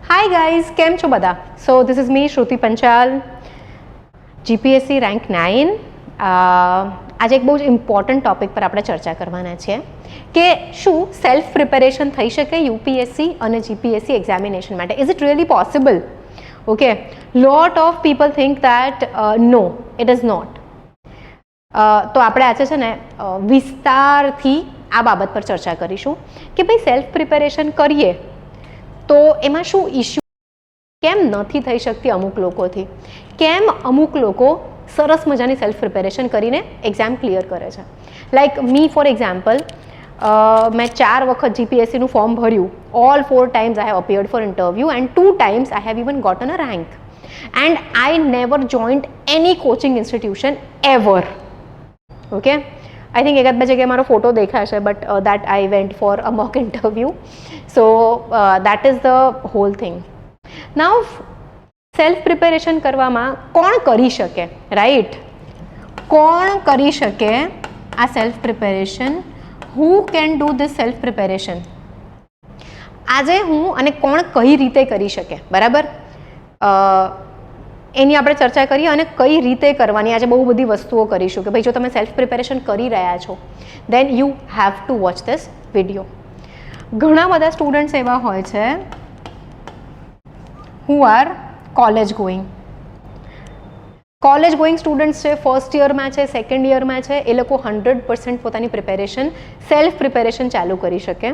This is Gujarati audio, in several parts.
Hi guys, કેમ છો બધા? So this is me Shruti Panchal, GPSC rank 9. આજે એક બહુ જ ઇમ્પોર્ટન્ટ ટોપિક પર આપણે ચર્ચા કરવાના છીએ કે શું સેલ્ફ પ્રિપેરેશન થઈ શકે યુપીએસસી અને જીપીએસસી એક્ઝામિનેશન માટે? Is it really possible? Okay, lot of people think that no, it is not. તો આપણે આજે છે ને વિસ્તારથી આ બાબત પર ચર્ચા કરીશું કે ભાઈ સેલ્ફ પ્રિપેરેશન કરીએ તો એમાં શું ઇશ્યુ, કેમ નથી થઈ શકતી અમુક લોકોથી, કેમ અમુક લોકો સરસ મજાની સેલ્ફ પ્રિપેરેશન કરીને એક્ઝામ ક્લિયર કરે છે. લાઈક મી ફોર એક્ઝામ્પલ, મેં 4 વખત જીપીએસસીનું ફોર્મ ભર્યું. All 4 times I have appeared for interview and 2 times I have even gotten a rank. And I never joined any coaching institution ever. Okay? I think એકાદ બે જગ્યાએ મારો ફોટો દેખાશે, but that I went for a mock interview. So that is the hall thing. Now self preparation કરવામાં કોણ કરી શકે, રાઈટ? કોણ કરી શકે આ self preparation? Who can do this self preparation? આજે હું અને કોણ કઈ રીતે કરી શકે, બરાબર? એની આપણે ચર્ચા કરીએ અને કઈ રીતે કરવાની. આજે બહુ બધી વસ્તુઓ કરીશું કે ભાઈ જો તમે સેલ્ફ પ્રિપેરેશન કરી રહ્યા છો then you have to watch this video. ઘણા બધા સ્ટુડન્ટ્સ એવા હોય છે who are college going students છે, ફર્સ્ટ યરમાં છે, સેકન્ડ યરમાં છે. એ લોકો 100% પોતાની પ્રિપેરેશન, સેલ્ફ પ્રિપેરેશન ચાલુ કરી શકે.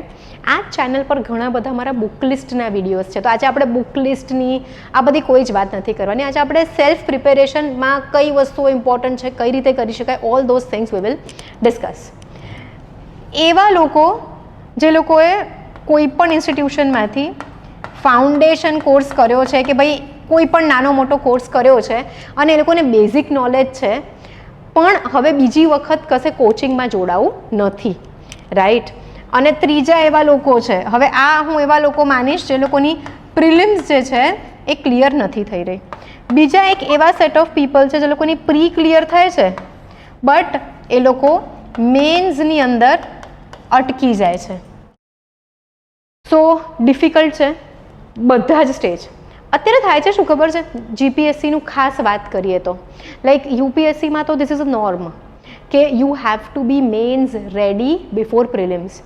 આ ચેનલ પર ઘણા બધા મારા બુક લિસ્ટના વિડીયોઝ છે, તો આજે આપણે બુક લિસ્ટની આ બધી કોઈ જ વાત નથી કરવાની. આજે આપણે સેલ્ફ પ્રિપેરેશનમાં કઈ વસ્તુઓ ઇમ્પોર્ટન્ટ છે, કઈ રીતે કરી શકાય, all those things we will discuss. એવા લોકો જે લોકોએ કોઈ પણ ઇન્સ્ટિટ્યુશનમાંથી ફાઉન્ડેશન કોર્સ કર્યો છે કે ભાઈ કોઈ પણ નાનો મોટો કોર્સ કર્યો છે અને એ લોકોને બેઝિક નોલેજ છે, પણ હવે બીજી વખત કશે કોચિંગમાં જોડાવું નથી, રાઈટ? અને ત્રીજા એવા લોકો છે, હવે આ હું એવા લોકો માનીશ જે લોકોની પ્રિલિમ્સ જે છે એ ક્લિયર નથી થઈ રહી. બીજા એક એવા સેટ ઓફ પીપલ છે જે લોકોની પ્રી ક્લિયર થાય છે બટ એ લોકો મેન્સની અંદર અટકી જાય છે. સો ડિફિકલ્ટ છે બધા જ સ્ટેજ. અત્યારે થાય છે શું ખબર છે? જીપીએસસીનું ખાસ વાત કરીએ તો લાઈક યુપીએસસીમાં તો ધીસ ઇઝ અ નોર્મ કે you have to be mains ready before prelims.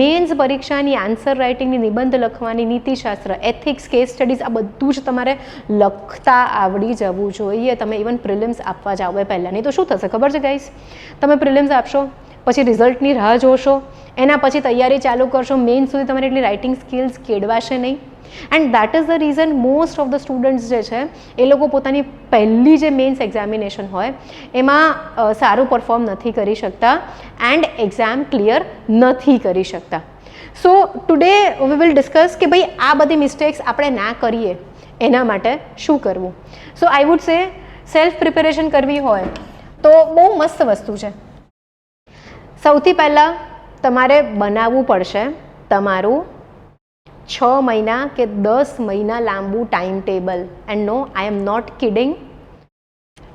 Mains પરીક્ષાની આન્સર રાઇટિંગની, નિબંધ લખવાની, નીતિશાસ્ત્ર, એથિક્સ, કેસ સ્ટડીઝ, આ બધું જ તમારે લખતા આવડી જવું જોઈએ તમે ઇવન પ્રિલિમ્સ આપવા જાઓ એ પહેલાં. નહીં તો શું થશે ખબર છે ગાઈસ? તમે પ્રિલિમ્સ આપશો, પછી રિઝલ્ટની રાહ જોશો, એના પછી તૈયારી ચાલુ કરશો, મેઇન સુધી તમારી એટલી રાઇટિંગ સ્કિલ્સ કેળવાશે નહીં. And that is the reason most of the students જે છે એ લોકો પોતાની પહેલી જે મેઇન્સ એક્ઝામિનેશન હોય એમાં સારું પરફોર્મ નથી કરી શકતા એન્ડ એક્ઝામ ક્લિયર નથી કરી શકતા. સો ટુડે વી વિલ ડિસ્કસ કે ભાઈ આ બધી મિસ્ટેક્સ આપણે ના કરીએ એના માટે શું કરવું. So I would say self preparation કરવી હોય તો બહુ મસ્ત વસ્તુ છે. સૌથી પહેલાં તમારે બનાવવું પડશે તમારું 6 મહિના કે 10 મહિના લાંબુ time table. And no, I am not kidding.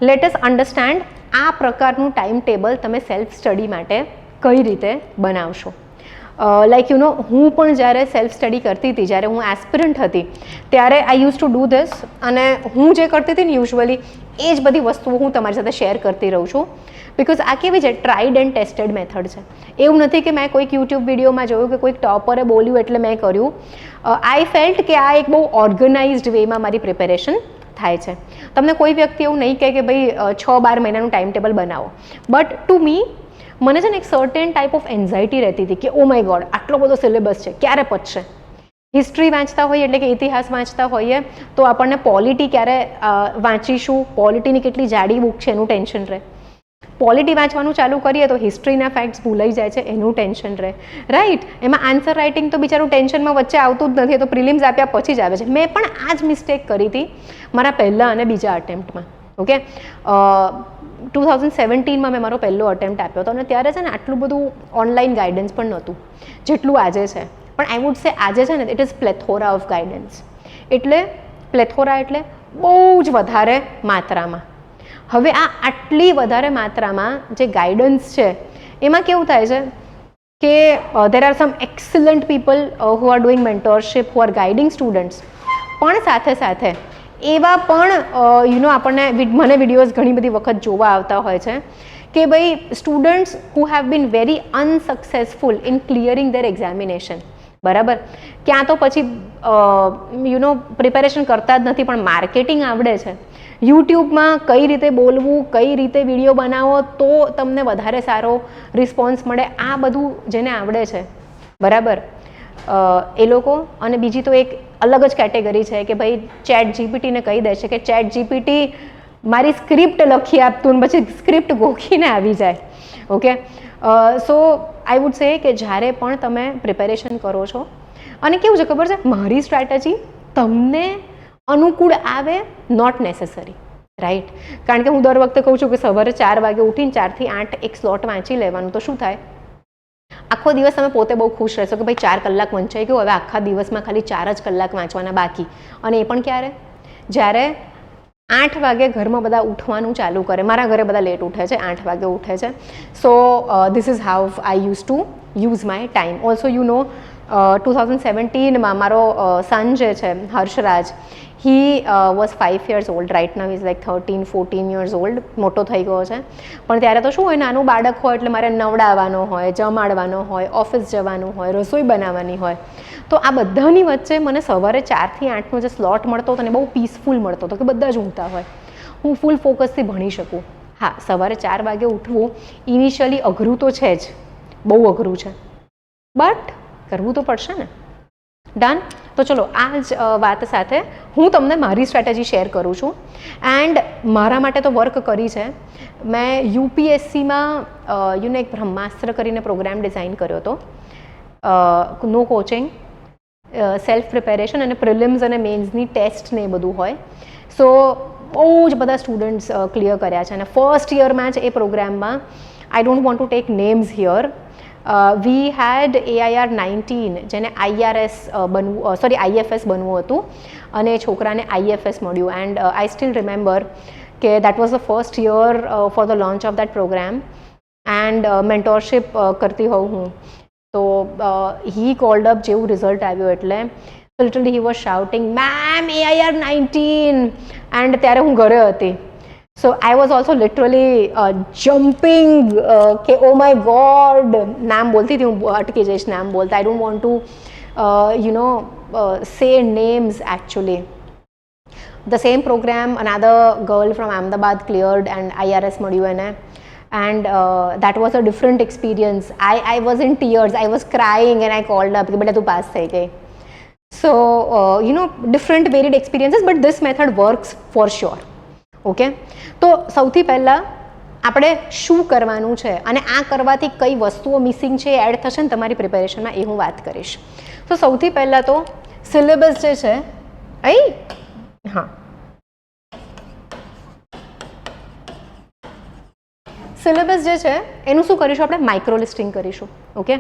Let us understand આ પ્રકારનું ટાઈમ ટેબલ તમે સેલ્ફ સ્ટડી માટે કઈ રીતે બનાવશો. લાઈક યુ નો, હું પણ જ્યારે સેલ્ફ સ્ટડી કરતી હતી, જ્યારે હું એસ્પિરન્ટ હતી ત્યારે આઈ યુઝ ટુ ડૂ ધીસ. અને હું જે કરતી હતી ને યુઝ્યુઅલી એ જ બધી વસ્તુઓ હું તમારી સાથે શેર કરતી રહું છું. બિકોઝ આ કેવી છે, ટ્રાઈડ એન્ડ ટેસ્ટેડ મેથડ છે. એવું નથી કે મેં કોઈક યુટ્યુબ વિડીયોમાં જોયું કે કોઈક ટોપરે બોલ્યું એટલે મેં કર્યું. આઈ ફેલ્ટ કે આ એક બહુ ઓર્ગનાઇઝડ વેમાં મારી પ્રિપેરેશન થાય છે. તમને કોઈ વ્યક્તિ એવું નહીં કહે કે ભાઈ 6-12 મહિનાનું ટાઈમ ટેબલ બનાવો. બટ ટુ મી, મને છે ને એક સર્ટેન ટાઈપ ઓફ એન્ઝાયટી રહેતી હતી કે ઓ માય ગોડ, આટલો બધો સિલેબસ છે, ક્યારે પતશે? હિસ્ટ્રી વાંચતા હોઈએ એટલે કે ઇતિહાસ વાંચતા હોઈએ તો આપણને પોલિટી ક્યારે વાંચીશું, પોલિટીની કેટલી જાડી બુક છે એનું ટેન્શન રહે. પોલિટી વાંચવાનું ચાલુ કરીએ તો હિસ્ટ્રીના ફેક્ટ્સ ભૂલાઈ જાય છે એનું ટેન્શન રહે, રાઈટ? એમાં આન્સર રાઇટિંગ તો બિચારું ટેન્શનમાં વચ્ચે આવતું જ નથી, તો પ્રિલિમ્સ આપ્યા પછી જ આવે છે. મેં પણ આ જ મિસ્ટેક કરી હતી મારા પહેલાં અને બીજા અટેમ્પ્ટમાં. ઓકે, 2017માં મેં મારો પહેલો અટેમ્પ્ટ આપ્યો હતો અને ત્યારે છે ને આટલું બધું ઓનલાઈન ગાઈડન્સ પણ નહોતું જેટલું આજે છે. પણ આઈ વુડ સે આજે છે ને ઇટ ઇઝ પ્લેથોરા ઓફ ગાઈડન્સ. એટલે પ્લેથોરા એટલે બહુ જ વધારે માત્રામાં. હવે આ આટલી વધારે માત્રામાં જે ગાઈડન્સ છે એમાં કેવું થાય છે કે there are some excellent people who are doing mentorship, who are guiding students. પણ સાથે સાથે એવા પણ આપણને મને વિડીયોઝ ઘણી બધી વખત જોવા આવતા હોય છે કે ભાઈ students who have been very unsuccessful in clearing their examination, બરાબર, ક્યાં તો પછી પ્રિપેરેશન કરતા જ નથી પણ માર્કેટિંગ આવડે છે, યુટ્યુબમાં કઈ રીતે બોલવું, કઈ રીતે વિડીયો બનાવો તો તમને વધારે સારો રિસ્પોન્સ મળે, આ બધું જેને આવડે છે, બરાબર, એ લોકો. અને બીજી તો એક અલગ જ કેટેગરી છે કે ભાઈ ચેટ જીપીટીને કહી દે છે કે ચેટ જીપીટી મારી સ્ક્રિપ્ટ લખી આપતું ને પછી સ્ક્રિપ્ટ ગોખીને આવી જાય. ઓકે, સો આઈ વુડ સે કે જ્યારે પણ તમે પ્રિપેરેશન કરો છો, અને કેવું છે ખબર છે, મારી સ્ટ્રેટેજી તમને અનુકૂળ આવે, નોટ નેસેસરી, રાઈટ. કારણ કે હું દર વખતે કહું છું કે સવારે 4 વાગે ઉઠીને 4 થી 8 એક સ્લોટ વાંચી લેવાનું, તો શું થાય, આખો દિવસ તમે પોતે બહુ ખુશ રહેશો કે ભાઈ 4 કલાક વંચાઈ ગયો, હવે આખા દિવસમાં ખાલી 4 જ કલાક વાંચવાના બાકી. અને એ પણ ક્યારે, જ્યારે 8 વાગે ઘરમાં બધા ઉઠવાનું ચાલુ કરે. મારા ઘરે બધા લેટ ઉઠે છે, 8 વાગે ઉઠે છે. So this is how I use to use my time. Also 2017માં મારો સન જે છે Harshraj, he was 5 years old. Right now is like 13-14 years old. મોટો થઈ ગયો છે. પણ ત્યારે તો શું હોય, નાનું બાળક હોય એટલે મારે નવડાવવાનો હોય, જમાડવાનો હોય, ઓફિસ જવાનું હોય, રસોઈ બનાવવાની હોય. તો આ બધાની વચ્ચે મને સવારે 4 થી 8નો જે સ્લોટ મળતો હતો ને બહુ પીસફુલ મળતો હતો કે બધા જ ઊંઘતા હોય, હું ફૂલ ફોકસથી ભણી શકું. હા, સવારે 4 વાગે ઉઠવું ઇનિશિયલી અઘરું તો છે જ, બહુ અઘરું છે, બટ કરવું તો પડશે ને. ડન. તો ચલો આ જ વાત સાથે હું તમને મારી સ્ટ્રેટેજી શેર કરું છું. એન્ડ મારા માટે તો વર્ક કરી છે. મેં યુપીએસસીમાં એક બ્રહ્માસ્ત્ર કરીને પ્રોગ્રામ ડિઝાઇન કર્યો હતો. નો કોચિંગ, સેલ્ફ પ્રિપેરેશન અને પ્રિલિમ્સ અને મેન્સની ટેસ્ટ ને એ બધું હોય. સો બહુ જ બધા સ્ટુડન્ટ્સ ક્લિયર કર્યા છે. અને ફર્સ્ટ યરમાં જ એ પ્રોગ્રામમાં, I don't want to take names here, we had AIR 19 જેને IRS બનવું, IFS બનવું હતું, અને છોકરાને IFS મળ્યું. એન્ડ આઈ સ્ટીલ રિમેમ્બર કે that was the first year for the launch of that programme. And mentorship કરતી હોઉં હું, તો હી કોલ્ડ અપ, જેવું રિઝલ્ટ આવ્યું એટલે literally he was shouting, ma'am AIR 19. And ત્યારે હું ઘરે હતી. So I was also literally jumping કે ઓ માય ગોડ, નામ બોલતી હતી હું, અટકી જઈશ નામ બોલતા. I don't want to say names actually. The same program, another girl from Ahmedabad cleared and IRS મળ્યું એને. And that was a different experience. I was in tears, I was crying and I called up કે બેટા તું પાસ થઈ ગઈ. So different varied experiences, but this method works for sure. Okay, તો સૌથી પહેલાં આપણે શું કરવાનું છે અને આ કરવાથી કઈ વસ્તુઓ મિસિંગ છે, એડ થશે ને તમારી પ્રિપેરેશનમાં, એ હું વાત કરીશ. તો સૌથી પહેલાં તો સિલેબસ જે છે, હા, સિલેબસ જે છે એનું શું કરીશું આપણે, માઇક્રો લિસ્ટિંગ કરીશું. ઓકે,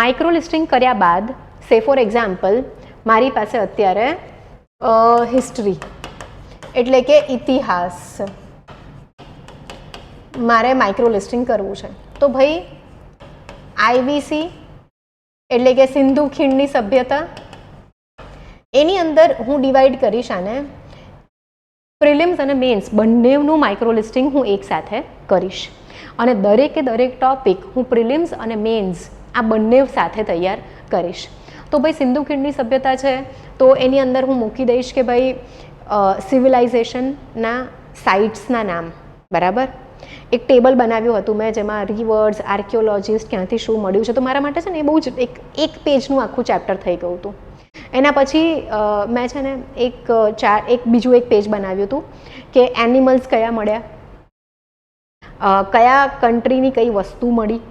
માઇક્રો લિસ્ટિંગ કર્યા બાદ, સે ફોર એક્ઝામ્પલ મારી પાસે અત્યારે હિસ્ટ્રી એટલે કે ઇતિહાસ મારે માઇક્રો લિસ્ટિંગ કરવું છે. તો ભાઈ IVC એટલે કે સિંધુ ખીણની સભ્યતા, એની અંદર હું ડિવાઈડ કરીશ આને. પ્રિલિમ્સ અને મેન્સ બંનેનું માઇક્રો લિસ્ટિંગ હું એક સાથે કરીશ. અને દરેકે દરેક ટોપિક હું પ્રિલિમ્સ અને મેન્સ આ બંને સાથે તૈયાર કરીશ. તો ભાઈ સિંધુ ખીણની સભ્યતા છે તો એની અંદર હું મૂકી દઈશ કે ભાઈ સિવિલાઇઝેશનના સાઇટ્સના નામ, બરાબર. એક ટેબલ બનાવ્યું હતું મેં જેમાં રિવર્સ, આર્કિયોલોજીસ્ટ, ક્યાંથી શું મળ્યું છે. તો મારા માટે છે ને એ બહુ જ એક પેજનું આખું ચેપ્ટર થઈ ગયું હતું. એના પછી મેં છે ને એક બીજું એક પેજ બનાવ્યું હતું કે એનિમલ્સ કયા મળ્યા, કયા કન્ટ્રીની કઈ વસ્તુ મળી,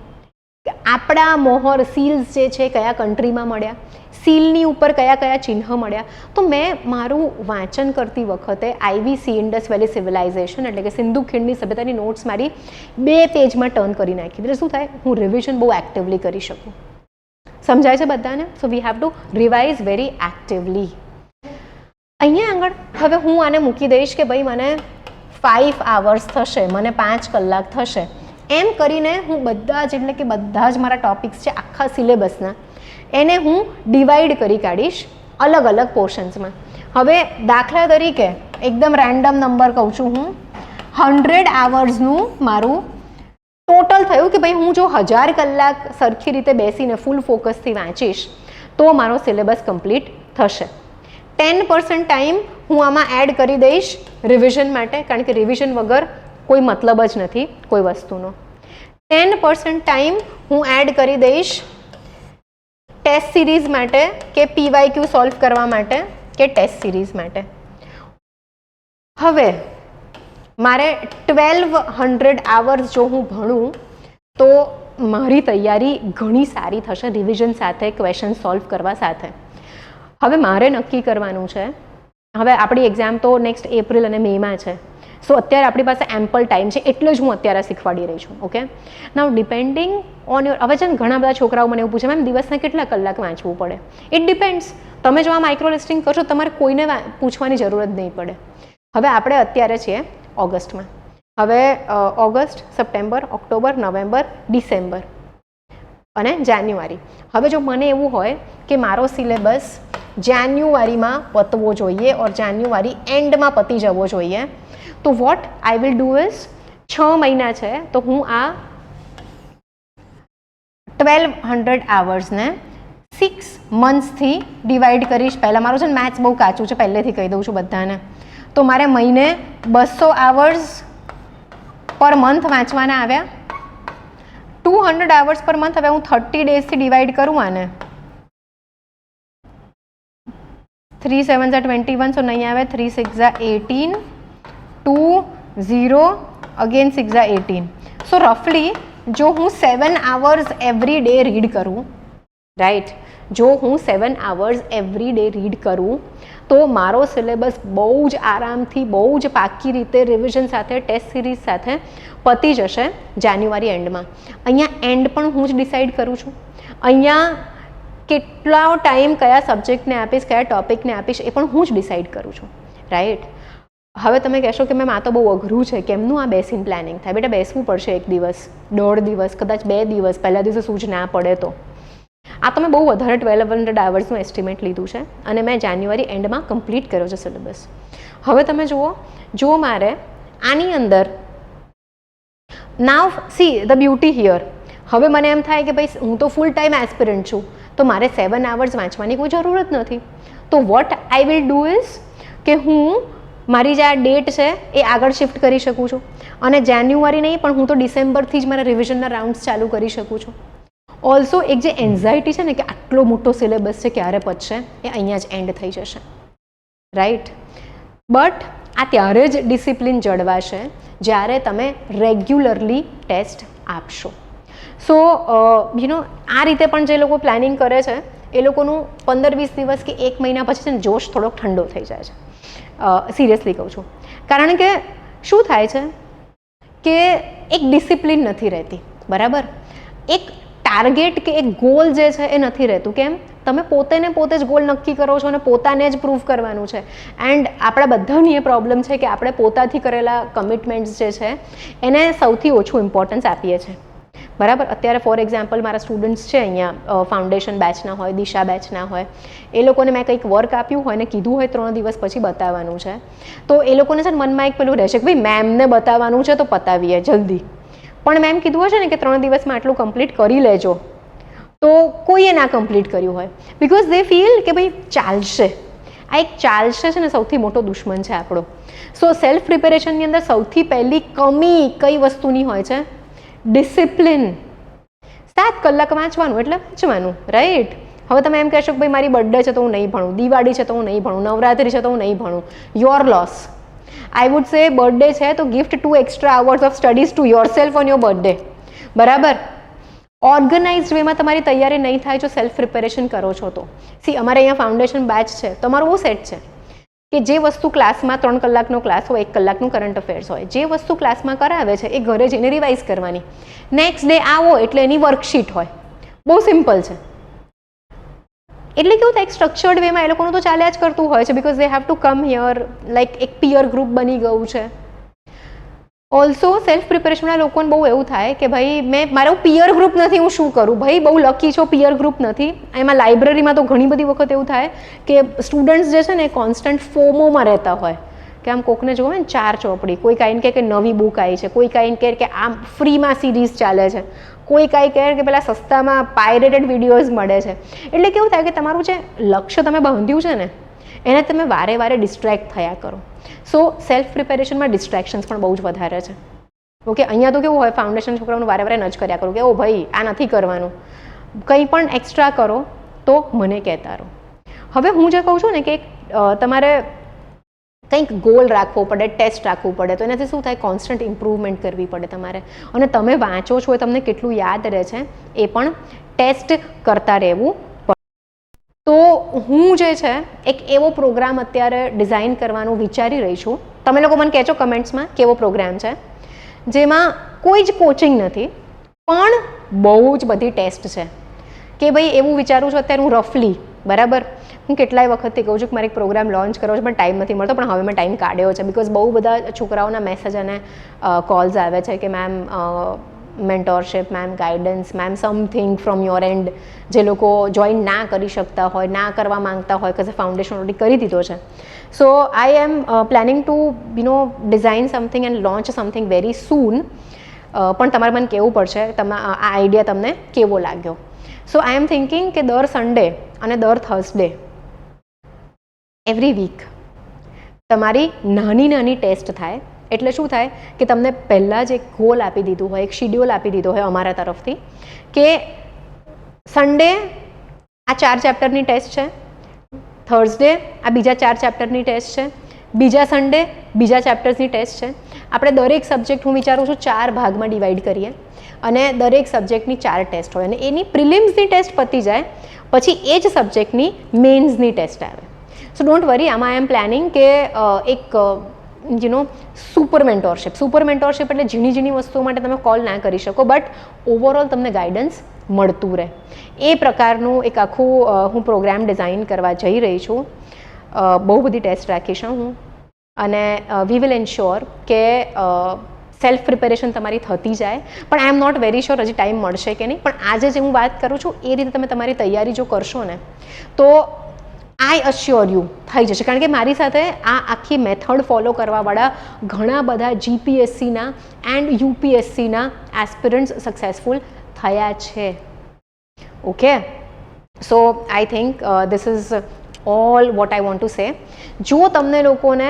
આપણા મોહર સીલ્સ જે છે કયા કન્ટ્રીમાં મળ્યા, સીલની ઉપર કયા કયા ચિહ્ન મળ્યા. તો મેં મારું વાંચન કરતી વખતે IVC, ઇન્ડસ વેલી સિવિલાઇઝેશન એટલે કે સિંધુ ખીણની સભ્યતાની નોટ્સ મારી 2 પેજમાં ટર્ન કરી નાખી. એટલે શું થાય, હું રિવિઝન બહુ એક્ટિવલી કરી શકું. સમજાય છે બધાને? So we have to revise very actively. અહીંયા આગળ હવે હું આને મૂકી દઈશ કે ભાઈ મને 5 hours થશે, મને 5 કલાક થશે. એમ કરીને હું બધા જ એટલે કે બધા જ મારા ટોપિક્સ છે આખા સિલેબસના, એને હું ડિવાઈડ કરી કાઢીશ અલગ અલગ પોર્શન્સમાં. હવે દાખલા તરીકે એકદમ રેન્ડમ નંબર કહું છું હું, 100 આવર્સનું મારું ટોટલ થયું કે ભાઈ હું જો 1000 કલાક સરખી રીતે બેસીને ફૂલ ફોકસથી વાંચીશ તો મારો સિલેબસ કમ્પ્લીટ થશે. 10% ટાઈમ હું આમાં એડ કરી દઈશ રિવિઝન માટે, કારણ કે રિવિઝન વગર કોઈ મતલબ જ નથી કોઈ વસ્તુનો. 10% ટાઈમ હું એડ કરી દઈશ ટેસ્ટ સિરીઝ માટે કે PYQ સોલ્વ કરવા માટે કે ટેસ્ટ સિરીઝ માટે. હવે મારે 1200 આવર્સ જો હું ભણું તો મારી તૈયારી ઘણી સારી થશે રિવિઝન સાથે, ક્વેશ્ચન સોલ્વ કરવા સાથે. હવે મારે નક્કી કરવાનું છે, હવે આપણી એક્ઝામ તો નેક્સ્ટ એપ્રિલ અને મેમાં છે, સો અત્યારે આપણી પાસે એમ્પલ ટાઈમ છે, એટલે જ હું અત્યારે શીખવાડી રહી છું. Okay, now depending on your, હવે છે ને ઘણા બધા છોકરાઓ મને એવું પૂછે મેમ દિવસના કેટલા કલાક વાંચવું પડે? It depends. તમે જો આ માઇક્રો લિસ્ટિંગ કરશો તમારે કોઈને પૂછવાની જરૂર જ નહીં પડે. હવે આપણે અત્યારે છીએ ઓગસ્ટમાં, હવે August, September, October, November, December અને જાન્યુઆરી. હવે જો મને એવું હોય કે મારો સિલેબસ જાન્યુઆરીમાં પતવો જોઈએ ઓર જાન્યુઆરી એન્ડમાં પતી જવો જોઈએ, તો what I will do is 6 મહિના છે તો હું આ 1200 આવર્સને 6 મંથ્સથી ડિવાઈડ કરીશ. પહેલાં મારું છે ને મેથ્સ બહુ કાચું છે, પહેલેથી કહી દઉં છું બધાને. તો મારે મહિને 200 આવર્સ પર મંથ વાંચવાના આવ્યા. 200 આવર્સ પર મંથ. હવે હું 30 ડેઝથી ડિવાઈડ કરું આને, 3 7 21, સો નહીં આવે, 3 6 18, 2 0 અગેન 6 18. સો રફલી જો હું 7 આવર્સ એવરી ડે રીડ કરું, રાઈટ, જો હું 7 આવર્સ એવરી ડે રીડ કરું તો મારો સિલેબસ બહુ જ આરામથી, બહુ જ પાકી રીતે રિવિઝન સાથે, ટેસ્ટ સિરીઝ સાથે પતી જશે જાન્યુઆરી એન્ડમાં. અહીંયા એન્ડ પણ હું જ ડિસાઈડ કરું છું. અહીંયા કેટલા ટાઈમ કયા સબ્જેક્ટને આપીશ, કયા ટોપિકને આપીશ એ પણ હું જ ડિસાઈડ કરું છું, રાઈટ. હવે તમે કહેશો કે મેમ આ તો બહુ અઘરું છે, કેમનું આ બેસીને પ્લાનિંગ થાય? બેટા બેસવું પડશે, 1 દિવસ, 1.5 દિવસ, કદાચ 2 દિવસ, પહેલા દિવસે સૂઝ ના પડે તો. આ તો મેં બહુ વધારે 1200 આવર્સનું એસ્ટિમેટ લીધું છે અને મેં જાન્યુઆરી એન્ડમાં કમ્પ્લીટ કર્યો છે સિલેબસ. હવે તમે જુઓ, જો મારે આની અંદર નાવ સી ધ બ્યુટી હિયર, હવે મને એમ થાય કે ભાઈ હું તો ફૂલ ટાઈમ એસ્પિરન્ટ છું તો મારે 7 આવર્સ વાંચવાની કોઈ જરૂર જ નથી. તો what I will do is કે હું મારી જે આ ડેટ છે એ આગળ શિફ્ટ કરી શકું છું અને જાન્યુઆરી નહીં પણ હું તો ડિસેમ્બરથી જ મારા રિવિઝનના રાઉન્ડ્સ ચાલુ કરી શકું છું. ઓલ્સો એક જે એન્ઝાયટી છે ને કે આટલો મોટો સિલેબસ છે ક્યારે પતશે, એ અહીંયા જ એન્ડ થઈ જશે, રાઈટ. બટ આ ત્યારે જ ડિસિપ્લિન જળવાશે જ્યારે તમે રેગ્યુલરલી ટેસ્ટ આપશો. સો આ રીતે પણ જે લોકો પ્લાનિંગ કરે છે એ લોકોનું 15-20 દિવસ કે 1 મહિના પછી છે ને જોશ થોડોક ઠંડો થઈ જાય છે. સિરિયસલી કહું છું, કારણ કે શું થાય છે કે એક ડિસિપ્લિન નથી રહેતી, બરાબર. એક ટાર્ગેટ કે એક ગોલ જે છે એ નથી રહેતું. કેમ? તમે પોતે જ ગોલ નક્કી કરો છો અને પોતાને જ પ્રૂવ કરવાનું છે. એન્ડ આપણા બધાની એ પ્રોબ્લેમ છે કે આપણે પોતાથી કરેલા કમિટમેન્ટ્સ જે છે એને સૌથી ઓછું ઇમ્પોર્ટન્સ આપીએ છીએ, બરાબર. અત્યારે ફોર એક્ઝામ્પલ મારા સ્ટુડન્ટ્સ છે અહીંયા, ફાઉન્ડેશન બેચના હોય, દિશા બેચના હોય, એ લોકોને મેં કંઈક વર્ક આપ્યું હોય ને કીધું હોય 3 દિવસ પછી બતાવવાનું છે, તો એ લોકોને છે ને મનમાં એક પેલું રહેશે કે ભાઈ મેમને બતાવવાનું છે તો પતાવીએ જલ્દી. પણ મેમ કીધું હશે ને કે 3 દિવસમાં આટલું કમ્પ્લીટ કરી લેજો, તો કોઈએ ના કમ્પ્લીટ કર્યું હોય, બિકોઝ દે ફીલ કે ભાઈ ચાલશે. આ એક ચાલશે છે ને સૌથી મોટો દુશ્મન છે આપણો. સો સેલ્ફ પ્રિપેરેશનની અંદર સૌથી પહેલી કમી કઈ વસ્તુની હોય છે? ડિસિપ્લિન. 7 કલાક વાંચવાનું એટલે વાંચવાનું, રાઈટ. હવે તમે એમ કહેશો કે ભાઈ મારી બર્થડે છે તો હું નહીં ભણું, દિવાળી છે તો હું નહીં ભણું, નવરાત્રિ છે તો હું નહીં ભણું. Your loss. I would say birthday છે તો gift 2 extra hours of studies to yourself on your birthday, બરાબર. ઓર્ગેનાઇઝડ વેમાં તમારી તૈયારી નહીં થાય જો સેલ્ફ પ્રિપેરેશન કરો છો તો. સી અમારે અહીંયા ફાઉન્ડેશન બેચ છે, તમારું બહુ સેટ છે કે જે વસ્તુ ક્લાસમાં 3 કલાકનો ક્લાસ હોય, 1 કલાકનું કરંટ અફેર્સ હોય, જે વસ્તુ ક્લાસમાં કરાવે છે એ ઘરે જઈને રિવાઇઝ કરવાની. નેક્સ્ટ ડે આવો એટલે એની વર્કશીટ હોય. બહુ સિમ્પલ છે. એટલે કેવું થાય, એક સ્ટ્રક્ચર્ડ વેમાં એ લોકોનું તો ચાલ્યા જ કરતું હોય છે, because they have to come here, like એક પિયર ગ્રુપ બની ગયું છે. ઓલ્સો સેલ્ફ પ્રિપેરેશનના લોકોને બહુ એવું થાય કે ભાઈ મારું પિયર ગ્રુપ નથી, હું શું કરું? ભાઈ બહુ લકી છો, પિયર ગ્રુપ નથી. એમાં લાઇબ્રેરીમાં તો ઘણી બધી વખત એવું થાય કે સ્ટુડન્ટ્સ જે છે ને એ કોન્સ્ટન્ટ ફોમોમાં રહેતા હોય કે આમ કોકને જોવે ને ચાર ચોપડી, કોઈ કાંઈ કહે કે નવી બુક આવી છે, કોઈ કાંઈ કહે કે આમ ફ્રીમાં સિરીઝ ચાલે છે, કોઈ કાંઈ કહે કે પેલા સસ્તામાં પાયરેટેડ વિડીયોઝ મળે છે. એટલે કેવું થાય કે તમારું જે લક્ષ્ય તમે બાંધ્યું છે ને એને તમે વારે વારે ડિસ્ટ્રેક્ટ થયા કરો. સો સેલ્ફ પ્રિપેરેશનમાં ડિસ્ટ્રેક્શન્સ પણ બહુ જ વધારે છે. ઓકે, અહીંયા તો કેવું હોય, ફાઉન્ડેશન છોકરાઓનું વારે વારે નજ કર્યા કરો કે ઓ ભાઈ આ નથી કરવાનું, કંઈ પણ એક્સ્ટ્રા કરો તો મને કહેતા રહો. હવે હું જે કહું છું ને કે તમારે કંઈક ગોલ રાખવો પડે, ટેસ્ટ રાખવું પડે, તો એનાથી શું થાય, કોન્સ્ટન્ટ ઇમ્પ્રુવમેન્ટ કરવી પડે તમારે. અને તમે વાંચો છો એ તમને કેટલું યાદ રહે છે એ પણ ટેસ્ટ કરતા રહેવું. તો હું જે છે એક એવો પ્રોગ્રામ અત્યારે ડિઝાઇન કરવાનું વિચારી રહી છું. તમે લોકો મને કહેજો કમેન્ટ્સમાં કેવો પ્રોગ્રામ છે, જેમાં કોઈ જ કોચિંગ નથી પણ બહુ જ બધી ટેસ્ટ છે. કે ભાઈ એવું વિચારું છું અત્યારે હું રફલી, બરાબર, હું કેટલાય વખતથી કહું છું કે મારે એક પ્રોગ્રામ લોન્ચ કરવો છે પણ ટાઈમ નથી મળતો, પણ હવે મેં ટાઈમ કાઢ્યો છે બિકોઝ બહુ બધા છોકરાઓના મેસેજ અને કોલ્સ આવે છે કે ma'am મેન્ટોરશિપ, ma'am guidance, ma'am something from your and, જે લોકો જોઈન ના કરી શકતા હોય, ના કરવા માંગતા હોય, કે ફાઉન્ડેશન ઓલરેડી કરી દીધો છે. So I am planning to design something and launch something very soon. પણ તમારે મને કહેવું પડશે આ આઈડિયા તમને કેવો લાગ્યો. સો આઈ એમ થિંકિંગ કે દર સન્ડે અને દર થર્સડે એવરી વીક તમારી નાની નાની ટેસ્ટ થાય. એટલે શું થાય કે તમને પહેલાં જ એક ગોલ આપી દીધું હોય, એક શિડ્યુલ આપી દીધો હોય અમારા તરફથી કે સન્ડે આ 4 ચેપ્ટરની ટેસ્ટ છે, થર્સડે આ બીજા 4 ચેપ્ટરની ટેસ્ટ છે, બીજા સન્ડે બીજા ચેપ્ટર્સની ટેસ્ટ છે. આપણે દરેક સબ્જેક્ટ હું વિચારું છું 4 ભાગમાં ડિવાઈડ કરીએ અને દરેક સબ્જેક્ટની 4 ટેસ્ટ હોય અને એની પ્રિલિમ્સની ટેસ્ટ પતી જાય પછી એ જ સબ્જેક્ટની મેન્સની ટેસ્ટ આવે. સો ડોન્ટ વરી, આમાં આઈ એમ પ્લાનિંગ કે એક સુપર મેન્ટોરશિપ એટલે ઝીણી ઝીણી વસ્તુઓ માટે તમે કોલ ના કરી શકો બટ ઓવરઓલ તમને ગાઈડન્સ મળતું રહે એ પ્રકારનું એક આખું હું પ્રોગ્રામ ડિઝાઇન કરવા જઈ રહી છું. બહુ બધી ટેસ્ટ રાખીશ હું અને વી વિલ એન્શ્યોર કે સેલ્ફ પ્રિપેરેશન તમારી થતી જાય. પણ આઈ એમ નોટ વેરી શ્યોર હજી ટાઈમ મળશે કે નહીં, પણ આજે જે હું વાત કરું છું એ રીતે તમે તમારી તૈયારી જો કરશો ને તો આઈ અશ્યોર યુ થઈ જશે. કારણ કે મારી સાથે આ આખી મેથડ ફોલો કરવાવાળા ઘણા બધા જીપીએસસીના એન્ડ યુપીએસસીના એસ્પિરન્ટ્સ સક્સેસફુલ થયા છે. Okay, so I think this is all what I want to say. જો તમને લોકોને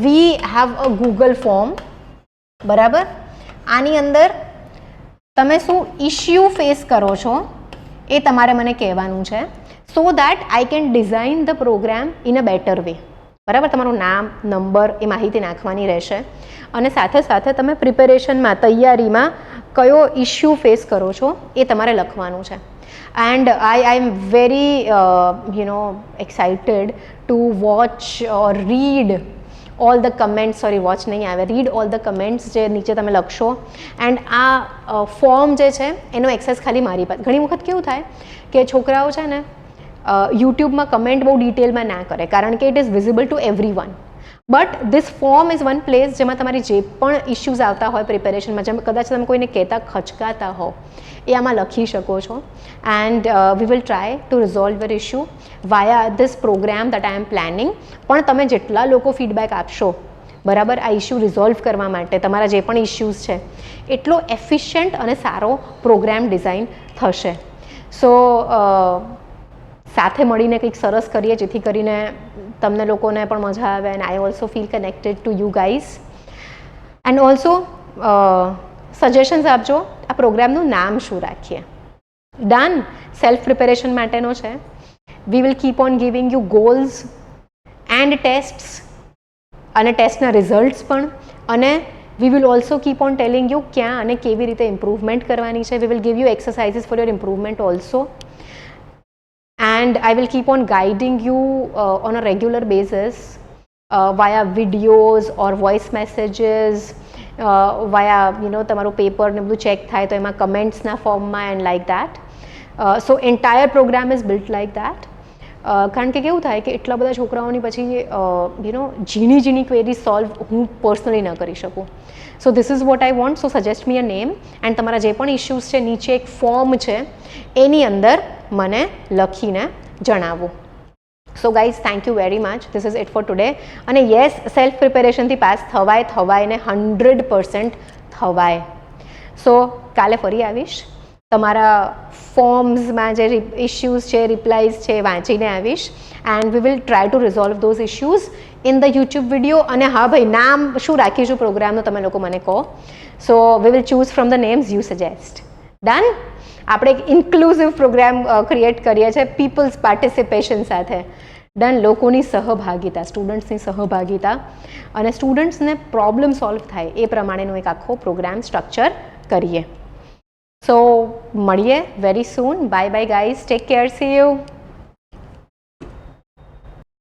we have a Google form, બરાબર, આની અંદર તમે શું ઇશ્યુ ફેસ કરો છો એ તમારે મને કહેવાનું છે. So that I can design the programme in a better way. બરાબર, તમારું નામ, નંબર, એ માહિતી નાખવાની રહેશે અને સાથે સાથે તમે પ્રિપેરેશનમાં, તૈયારીમાં કયો ઇશ્યુ ફેસ કરો છો એ તમારે લખવાનું છે. And I am very excited two watch or read all the comments, watch નહીં આવે, રીડ ઓલ ધ કમેન્ટ્સ જે નીચે તમે લખશો. એન્ડ આ ફોર્મ જે છે એનો એક્સેસ ખાલી મારી પાસે. ઘણી વખત કેવું થાય કે છોકરાઓ છે ને યુટ્યુબમાં કમેન્ટ બહુ ડિટેલમાં ના કરે કારણ કે it is visible two every one. But this form is one place જેમાં તમારી જે પણ ઇશ્યુઝ આવતા હોય પ્રિપેરેશનમાં, જેમ કદાચ તમે કોઈને કહેતા ખચકાતા હો એ આમાં લખી શકો છો. And we will try to resolve your issue via this programme that I am planning. પણ તમે જેટલા લોકો ફીડબેક આપશો, બરાબર, આ ઇશ્યુ રિઝોલ્વ કરવા માટે, તમારા જે પણ ઇશ્યુઝ છે, એટલો એફિશિયન્ટ અને સારો પ્રોગ્રામ ડિઝાઇન થશે. સો સાથે મળીને કંઈક સરસ કરીએ જેથી કરીને તમને લોકોને પણ મજા આવે and I also feel connected to you guys. And also suggestions આપજો આ પ્રોગ્રામનું નામ શું રાખીએ. ડન, સેલ્ફ પ્રિપેરેશન માટેનો છે. We will keep on giving you goals and tests અને ટેસ્ટના રિઝલ્ટ્સ પણ, અને we will also keep on telling you ક્યાં અને કેવી રીતે ઇમ્પ્રુવમેન્ટ કરવાની છે. We will give you exercises for your improvement also. And I will keep on guiding you on a regular basis via videos or voice messages, via તમારું પેપર ને બધું ચેક થાય તો એમાં કમેન્ટ્સના ફોર્મમાં and like that. So entire programme is built like that. કારણ કે કેવું થાય કે એટલા બધા છોકરાઓની પછી ઝીણી ક્વેરી સોલ્વ હું પર્સનલી ન કરી શકું. સો this is what I want. So suggest me a name and તમારા જે પણ ઇશ્યુઝ છે નીચે એક ફોર્મ છે એની અંદર મને લખીને જણાવો. So guys, thank you very much. This is it four today. અને યસ, સેલ્ફ પ્રિપેરેશનથી પાસ થવાય ને 100% થવાય. સો કાલે ફરી આવીશ. તમારા ફોર્મ્સમાં જે ઇશ્યુઝ છે, રિપ્લાયઝ છે, વાંચીને આવીશ and we will try to resolve those issues in the YouTube video. અને હા ભાઈ, નામ શું રાખીશું પ્રોગ્રામનું તમે લોકો મને કહો. So we will choose from the names you suggest. Done. આપણે એક ઇન્ક્લુઝિવ પ્રોગ્રામ ક્રિએટ કરીએ છીએ પીપલ્સ પાર્ટિસિપેશન સાથે. ડન. લોકોની સહભાગિતા, સ્ટુડન્ટ્સની સહભાગિતા અને સ્ટુડન્ટ્સને પ્રોબ્લેમ સોલ્વ થાય એ પ્રમાણેનો એક આખો પ્રોગ્રામ સ્ટ્રક્ચર કરીએ. સો મળીએ very soon. Bye bye guys, take care, C you.